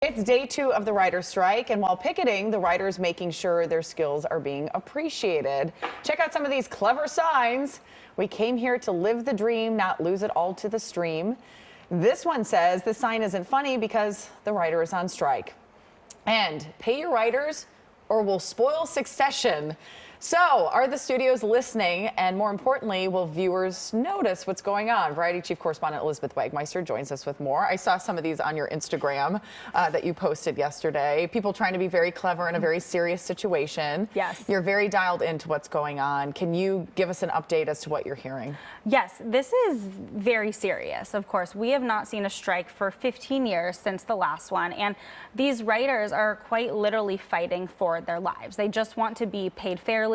It's day 2 of the writer's strike, and while picketing, the writers making sure their skills are being appreciated. Check out some of these clever signs. We came here to live the dream, not lose it all to the stream. This one says this sign isn't funny because the writer is on strike. And pay your writers or we'll spoil Succession. So, are the studios listening? And more importantly, will viewers notice what's going on? Variety Chief Correspondent Elizabeth Wagmeister joins us with more. I saw some of these on your Instagram that you posted yesterday. People trying to be very clever in a very serious situation. Yes. You're very dialed into what's going on. Can you give us an update as to what you're hearing? Yes, this is very serious. Of course, we have not seen a strike for 15 years since the last one. And these writers are quite literally fighting for their lives. They just want to be paid fairly.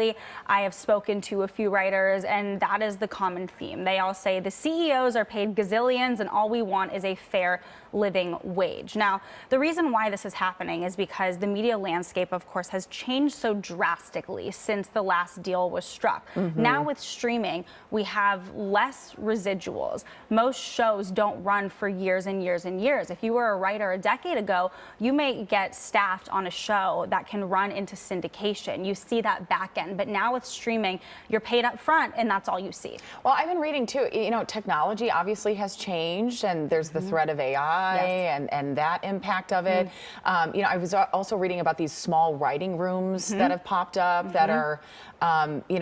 I have spoken to a few writers, and that is the common theme. They all say the CEOs are paid gazillions, and all we want is a fair living wage. Now, the reason why this is happening is because the media landscape, of course, has changed so drastically since the last deal was struck. Now with streaming, we have less residuals. Most shows don't run for years and years and years. If you were a writer a decade ago, you may get staffed on a show that can run into syndication. You see that back end. But now with streaming, you're paid up front, and that's all you see. Well, I've been reading too, technology obviously has changed, and there's the threat of AI. Yes. And that impact of it. I was also reading about these small writing rooms that have popped up that are,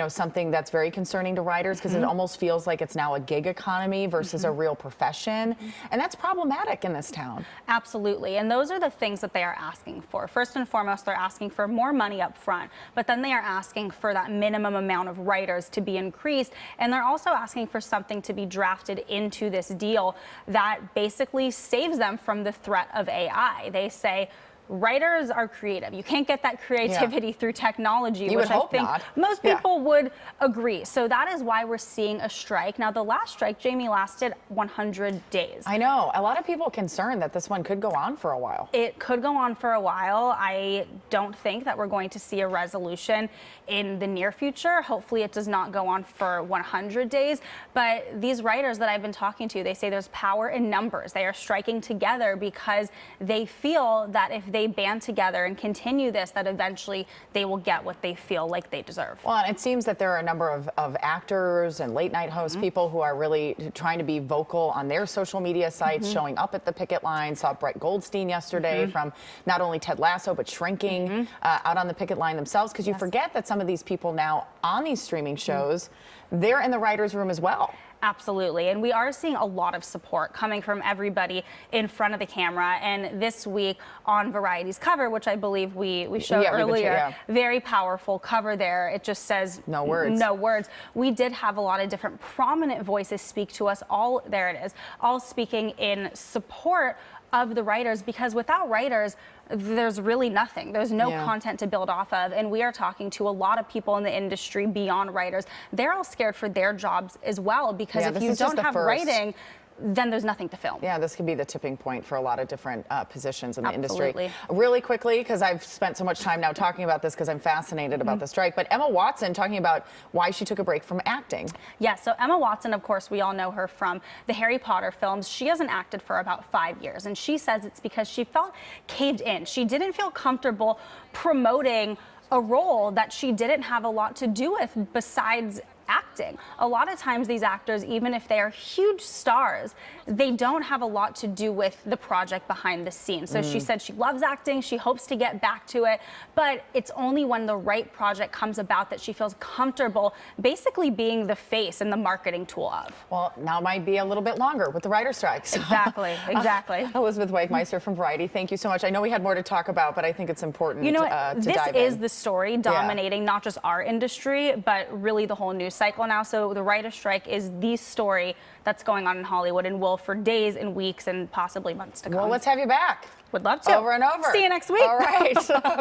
something that's very concerning to writers because it almost feels like it's now a gig economy versus a real profession. And that's problematic in this town. Absolutely. And those are the things that they are asking for. First and foremost, they're asking for more money up front, but then they are asking for that minimum amount of writers to be increased. And they're also asking for something to be drafted into this deal that basically saves them from the threat of AI. They say writers are creative. You can't get that creativity through technology, which I think most people would agree. So that is why we're seeing a strike. Now, the last strike, Jamie, lasted 100 days. I know. A lot of people are concerned that this one could go on for a while. It could go on for a while. I don't think that we're going to see a resolution in the near future. Hopefully it does not go on for 100 days. But these writers that I've been talking to, they say there's power in numbers. They are striking together because they feel that if they band together and continue this, that eventually they will get what they feel like they deserve. Well, and it seems that there are a number of actors and late night host people who are really trying to be vocal on their social media sites, showing up at the picket line. Saw Brett Goldstein yesterday from not only Ted Lasso, but Shrinking out on the picket line themselves, because you forget that some of these people now on these streaming shows, they're in the writer's room as well. Absolutely. And we are seeing a lot of support coming from everybody in front of the camera. And this week on Variety's cover, which I believe we showed earlier, very powerful cover there. It just says no words. No words. We did have a lot of different prominent voices speak to us. There it is, all speaking in support of the writers, because without writers, there's really nothing. There's no content to build off of. And we are talking to a lot of people in the industry beyond writers. They're all scared for their jobs as well, because if you don't have writing, then there's nothing to film. Yeah, this could be the tipping point for a lot of different positions in the industry. Really quickly, because I've spent so much time now talking about this because I'm fascinated about the strike, but Emma Watson talking about why she took a break from acting. Yeah, so Emma Watson, of course, we all know her from the Harry Potter films. She hasn't acted for about 5 years, and she says it's because she felt caved in. She didn't feel comfortable promoting a role that she didn't have a lot to do with besides acting. A lot of times these actors, even if they are huge stars, they don't have a lot to do with the project behind the scenes. So she said she loves acting, she hopes to get back to it, but it's only when the right project comes about that she feels comfortable basically being the face and the marketing tool of. Well, now might be a little bit longer with the writer's strike. So. Exactly. Elizabeth Wagmeister from Variety, thank you so much. I know we had more to talk about, but I think it's important to dive in. This is the story dominating not just our industry, but really the whole news cycle now. So the writer's strike is the story that's going on in Hollywood and will for days and weeks and possibly months to come. Well, let's have you back. Would love to. Over and over. See you next week. All right.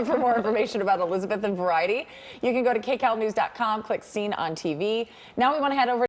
For more information about Elizabeth and Variety, you can go to kcalnews.com, click Seen on TV. Now we want to head over